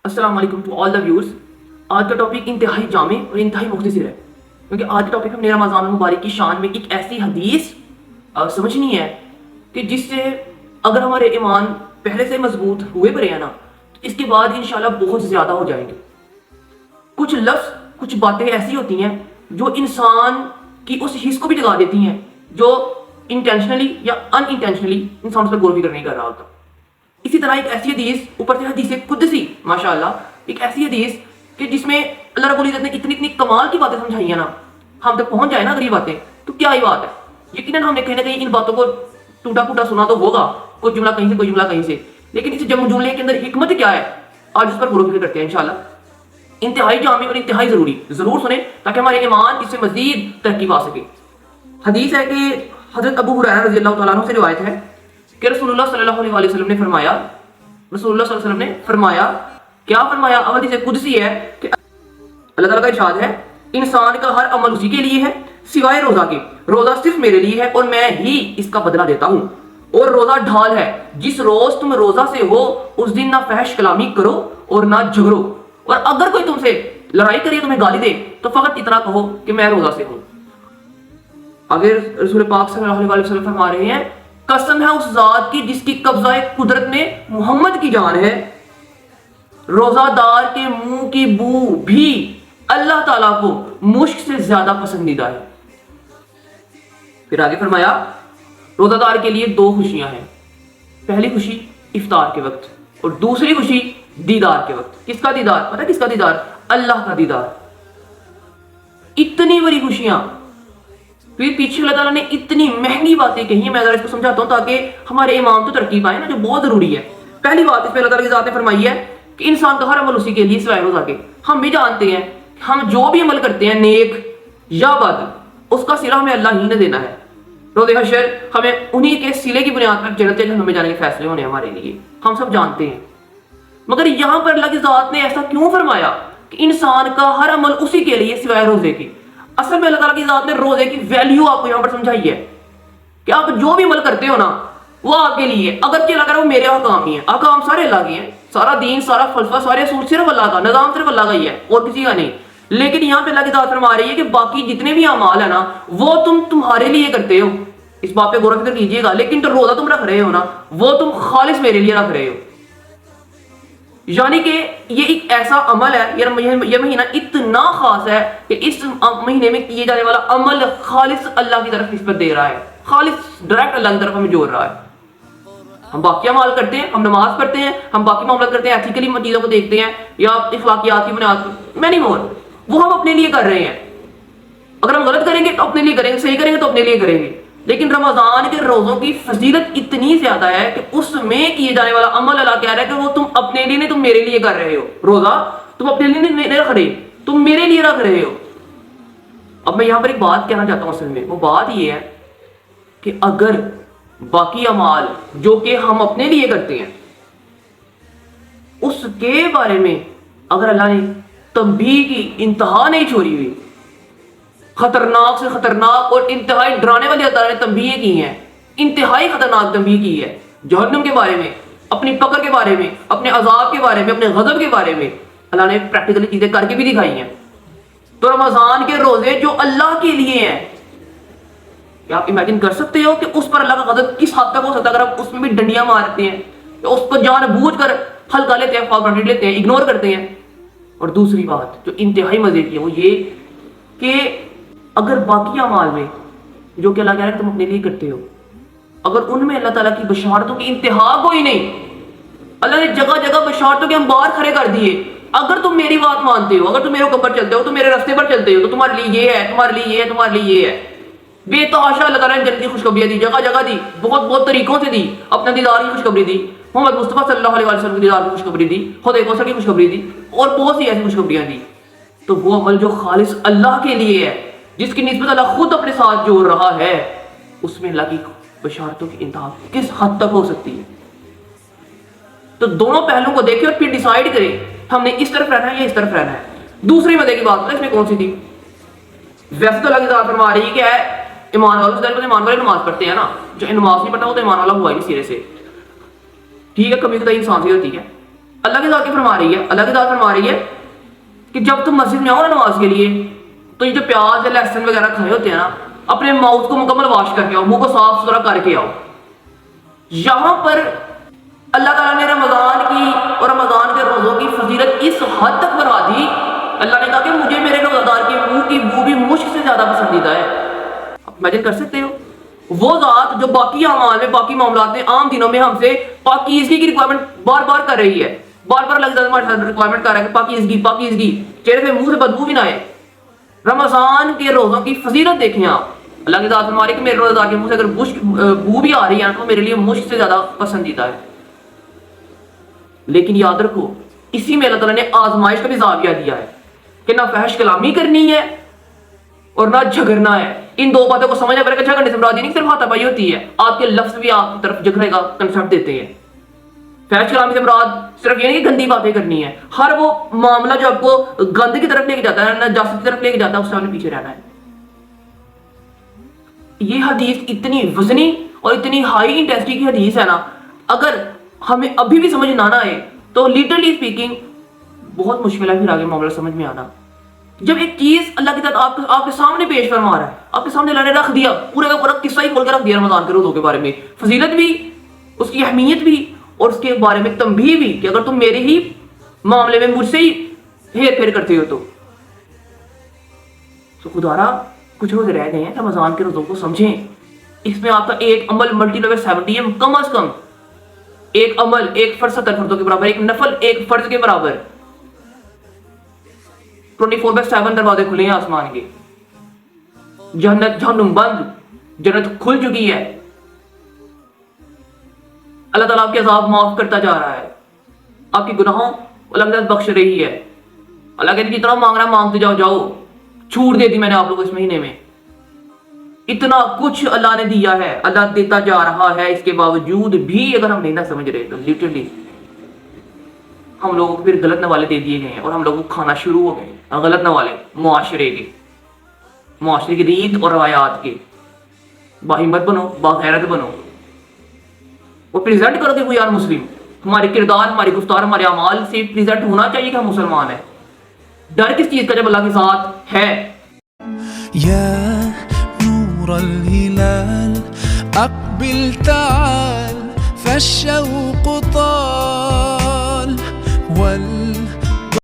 अस्सलाम वालेकुम to all the viewers. आज का टॉपिक इंतहाई जामे और इंतहाई मुख्तसर है, क्योंकि आज के टॉपिक में मेरा रमज़ान मुबारक की शान में एक ऐसी हदीस समझनी है कि जिससे अगर हमारे ईमान पहले से मजबूत हुए पड़े हैं ना, तो इसके बाद इंशाल्लाह बहुत ज़्यादा हो जाएंगे। कुछ लफ्ज़, कुछ बातें ऐसी होती हैं जो इंसान की उस हिस्स को भी जगा देती हैं जो इंटेंशनली या अनइंटेंशनली इंसान उस पर गौर भी नहीं कर रहा होता। इसी तरह एक ऐसी हदीस, ऊपर से हदीस कुदसी माशाअल्लाह, एक ऐसी हदीस कि जिसमें अल्लाह रब्बुल इज़्ज़त ने इतनी इतनी कमाल की बातें समझाई है ना, हम तक पहुंच जाए ना अगर ये बातें, तो क्या ही बात है। यकीनन हमने कहीं ना कहीं इन बातों को टूटा फूटा सुना तो होगा, कोई जुमला कहीं से कोई जुमला कहीं से, लेकिन इस जुमले के अंदर हिकमत क्या है आज उस पर गौर फिक्र करते हैं इंशाल्लाह। इंतहाई जामी और इंतहाई जरूरी, जरूर सुने ताकि हमारे ईमान इससे मजीद तरक्की पा सके। हदीस है कि हजरत अबू हुरैरा रज़ी अल्लाह तआला अन्हु से रिवायत है कि रसूलुल्लाह सल्लल्लाहु अलैहि वसल्लम ने फरमाया, रसूलुल्लाह सल्लल्लाहु अलैहि वसल्लम ने फरमाया, क्या फरमाया, हदीस कुदसी है कि अल्लाह ताला का इरशाद है, इंसान का हर अमल उसी के लिए है सिवाय रोजा के। रोजा सिर्फ मेरे लिए है और मैं ही इसका बदला देता हूँ। और रोजा ढाल है, जिस रोज तुम रोजा से हो उस दिन ना फहश कलामी करो और ना झगड़ो, और अगर कोई तुमसे लड़ाई करे, तुम्हें गाली दे, तो फकत इतना कहो कि मैं रोजा से हूँ। आगे रसूल पाक सल्लल्लाहु अलैहि वसल्लम फरमा रहे हैं, कसम है उस जात की जिसकी कब्ज़ाए कुदरत में मोहम्मद की जान है, रोजादार के मुंह की बू भी अल्लाह ताला को मुश्क से ज्यादा पसंदीदा है। फिर आगे फरमाया, रोजादार के लिए दो खुशियां हैं, पहली खुशी इफ्तार के वक्त और दूसरी खुशी दीदार के वक्त। किसका दीदार? पता है किसका दीदार? अल्लाह का दीदार। इतनी बड़ी खुशियां, फिर पीछे अल्लाह ताला ने इतनी महंगी बातें कही हैं। मैं अगर इसको समझाता हूँ ताकि हमारे ईमान तो तरक्की पाए ना, जो बहुत जरूरी है। पहली बात इसमें अल्लाह ताला की ज़ात ने फरमाई है कि इंसान का हर अमल उसी के लिए सिवाय रोज़ा के। हम भी जानते हैं हम जो भी अमल करते हैं नेक या बद, उसका सिला हमें अल्लाह ही ने देना है। रोज़े हशर हमें उन्हीं के सिले की बुनियाद पर जन्नत जहन्नम में जाने के फैसले होने हमारे लिए, हम सब जानते हैं। मगर यहाँ पर अल्लाह की ज़ात ने ऐसा क्यों फरमाया कि इंसान का हर अमल उसी के लिए सिवाय रोज़े के? असल में अल्लाह ताला की ज़ात ने रोज़े की वैल्यू आपको यहाँ पर समझाई है कि आप जो भी अमल करते हो ना, वो आपके लिए, अगर क्या लग रहा है वो मेरे अहकाम ही है, अहकाम सारे अल्लाह के हैं, सारा दीन, सारा फलसफा, सारे असूल सिर्फ अल्लाह का, निज़ाम सिर्फ अल्लाह का ही है और किसी का नहीं। लेकिन यहाँ पे अल्लाह की ज़ात फरमा रही है कि बाकी जितने भी अमाल है ना, वो तुम तुम्हारे लिए करते हो, इस बात पे गौर फिक्र कीजिएगा। लेकिन जो रोज़ा तुम रख रहे हो ना, वो तुम खालिस मेरे लिए रख रहे हो। यानी कि ये एक ऐसा अमल है, ये महीना इतना खास है कि इस महीने में किए जाने वाला अमल खालिस अल्लाह की तरफ निस्बत दे रहा है, खालिस डायरेक्ट अल्लाह की तरफ हमें जोड़ रहा है। हम बाकी अमाल करते हैं, हम नमाज पढ़ते हैं, हम बाकी मामला करते हैं, एथिकली चीज़ों को देखते हैं या इखलाकियात की बुनियाद पर, मैनी मोर, वो हम अपने लिए कर रहे हैं। अगर हम गलत करेंगे तो अपने लिए करेंगे, सही करेंगे तो अपने लिए करेंगे। लेकिन रमजान के रोजों की फजीलत इतनी ज्यादा है कि उसमें किए जाने वाला अमल अल्लाह कह रहा है कि वो तुम अपने लिए नहीं, तुम मेरे लिए कर रहे हो। रोजा तुम अपने लिए नहीं रख रहे, तुम मेरे लिए रख रहे हो। अब मैं यहां पर एक बात कहना चाहता हूं, असल में वो बात ये है कि अगर बाकी अमाल जो कि हम अपने लिए करते हैं उसके बारे में अगर अल्लाह ने तंबीह की इंतहा नहीं छोड़ी हुई, खतरनाक से खतरनाक और इंतहाई डराने वाली अल्लाह ने तंबीह की है, इंतहाई खतरनाक तंबीह की है जहन्नम के बारे में, अपनी पकड़ के बारे में, अपने अजाब के बारे में, अपने गजब के बारे में अल्लाह ने प्रैक्टिकली चीजें करके भी दिखाई हैं। तो रमजान के रोजे जो अल्लाह के लिए हैं, क्या आप इमेजिन कर सकते हो कि उस पर अल्लाह का गजब किस हद तक हो सकता है? अगर आप उसमें भी डंडियां मारते हैं तो उसको जानबूझ कर हल्का लेते हैं, फॉर ग्रांटेड लेते हैं, इग्नोर करते हैं। और दूसरी बात जो इंतहाई मजे की है वो ये कि अगर बाकी अमाल में जो कि अल्लाह कह रहा है तुम अपने लिए करते हो, अगर उनमें अल्लाह ताला की बशारतों की इंतहा कोई नहीं, अल्लाह ने जगह जगह बशारतों के अंबार खड़े कर दिए। अगर तुम मेरी बात मानते हो, अगर तुम मेरे ऊपर चलते हो, तुम मेरे रास्ते पर चलते हो, तो तुम्हारे लिए ये है, तुम्हारे लिए ये है, तुम्हारे लिए ये है। बेतहाशा अल्लाह ताला ने जन्नत की खुशखबरियां दी, जगह जगह दी, बहुत बहुत तरीकों से दी, अपने दीदार की खुशखबरी दी, मोहम्मद मुस्तफा सल्लल्लाहु अलैहि वसल्लम की दीदार की खुशखबरी दी, खुदा कौसर की खुशखबरी दी, और बहुत सी ऐसी खुशखबरियां दी। तो वो अमल जो खालिस अल्लाह के लिए है, जिसकी निस्बत अल्लाह खुद अपने साथ जोड़ रहा है, उसमें अल्लाह की बशारतों की इंतहा किस हद तक हो सकती है? तो दोनों पहलुओं को देखें और फिर डिसाइड करें हमने इस तरफ रहना है या इस तरफ रहना है। दूसरी मजे की बात इसमें कौन सी थी? वैसे तो अल्लाह की ज़ात फरमा रही है कि है ईमान वालों, ईमान वाले नमाज पढ़ते हैं ना, जो नमाज नहीं पढ़ता वो तो ईमान वाला हुआ ही नहीं सिरे से। ठीक है, कभी कभी इंसान से होती है, اللہ کی ذات کی فرما رہی ہے، اللہ کی ذات فرما رہی ہے کہ جب تم مسجد میں آؤ نا نماز کے لیے تو یہ جو پیاز یا لہسن وغیرہ کھائے ہوتے ہیں نا، اپنے ماؤتھ کو مکمل واش کر کے آؤ، منہ کو صاف ستھرا کر کے آؤ۔ یہاں پر اللہ تعالیٰ نے رمضان کی اور رمضان کے روزوں کی فضیلت اس حد تک بڑھا دی، اللہ نے کہا کہ مجھے میرے روزہ دار کے منہ کی بو بھی مشک سے زیادہ پسندیدہ ہے۔ آپ امیجن کر سکتے ہو، وہ ذات جو باقی اعمال میں، باقی معاملات میں، عام دنوں میں ہم سے پاکیزگی کی ریکوائرمنٹ بار بار کر رہی ہے، بار بار اللہ ہمارے ساتھ ریکوائرمنٹ کر رہا ہے کہ پاکیزگی پاکیزگی، چہرے سے منہ سے بدبو بھی نہ آئے۔ رمضان کے روزوں کی فضیلت دیکھیں آپ، اللہ کی ذات فرما رہی ہے کہ میرے روزہ دار کے منہ سے اگر بو بھی آ رہی ہے تو میرے لیے مشک سے زیادہ پسندیدہ ہے۔ لیکن یاد رکھو، اسی میں اللہ تعالیٰ نے آزمائش کا بھی زاویہ دیا ہے کہ نہ فحش کلامی کرنی ہے اور نہ جھگڑنا ہے۔ ان دو باتوں کو سمجھنا پڑے گا۔ جھگڑنے سے مراد یہ نہیں صرف ہاتھا پائی ہوتی ہے، آپ کے لفظ بھی آپ کی طرف جھگڑے کا کنسپٹ دیتے ہیں۔ فحش کلامی سے مراد صرف یہ نہیں کہ گندی باتیں کرنی ہے، ہر وہ معاملہ جو آپ کو گند کی طرف لے کے جاتا ہے، نجاست کی طرف لے کے جاتا ہے، اس سے آپ نے پیچھے رہنا ہے۔ یہ حدیث اتنی وزنی اور اتنی ہائی انٹینسٹی کی حدیث ہے نا، اگر ہمیں ابھی بھی سمجھ نہ آئے تو لٹرلی اسپیکنگ بہت مشکل ہے پھر آگے معاملہ سمجھ میں آنا۔ جب ایک چیز اللہ کی طرف آپ کے سامنے پیش فرما رہا ہے، آپ کے سامنے اللہ نے رکھ دیا، پورے کا پورا قصہ ہی کھول کے رکھ دیا رمضان کے روزوں کے بارے میں، فضیلت بھی، اس کی اہمیت بھی، اور اس کے بارے میں تنبیہ بھی کہ اگر تم میرے ہی معاملے میں مجھ سے ہی ہیر پھیر کرتے ہو تو خدا را کچھ روز رہ گئے ہیں، رمضان کے روزوں کو سمجھیں۔ اس میں آپ کا ایک عمل ملٹی لیول 70 ہے، کم از کم ایک عمل، ایک فرض 70 فرضوں کے برابر، ایک نفل ایک فرض کے برابر۔ 24/7 دروازے کھلے ہیں آسمان کے، جنت جہنم بند، جنت کھل چکی ہے، اللہ تعالیٰ آپ کے عذاب معاف کرتا جا رہا ہے، آپ کی گناہوں اللہ تعالیٰ بخش رہی ہے۔ اللہ کہتے جتنا مانگنا مانگتے جاؤ، جاؤ، چھوٹ دے دی میں نے آپ لوگوں کو اس مہینے میں۔ اتنا کچھ اللہ نے دیا ہے، اللہ دیتا جا رہا ہے، اس کے باوجود بھی اگر ہم نہیں نہ سمجھ رہے تو لٹرلی ہم لوگوں کو پھر غلط نوالے دے دیے گئے ہیں اور ہم لوگوں کو کھانا شروع ہو گئے غلط نوالے، معاشرے کی ریت اور روایات کے۔ باہمت بنو، باغیرت بنو، وہ پریزنٹ کرو کہ وی آر مسلم۔ ہمارے کردار، ہماری گفتار، ہمارے اعمال سے پریزنٹ ہونا چاہیے کہ ہم مسلمان ہیں۔ ڈر کس چیز کا جب اللہ کے ساتھ ہے۔ یا نور الہلال اقبل تعال فالشوق طال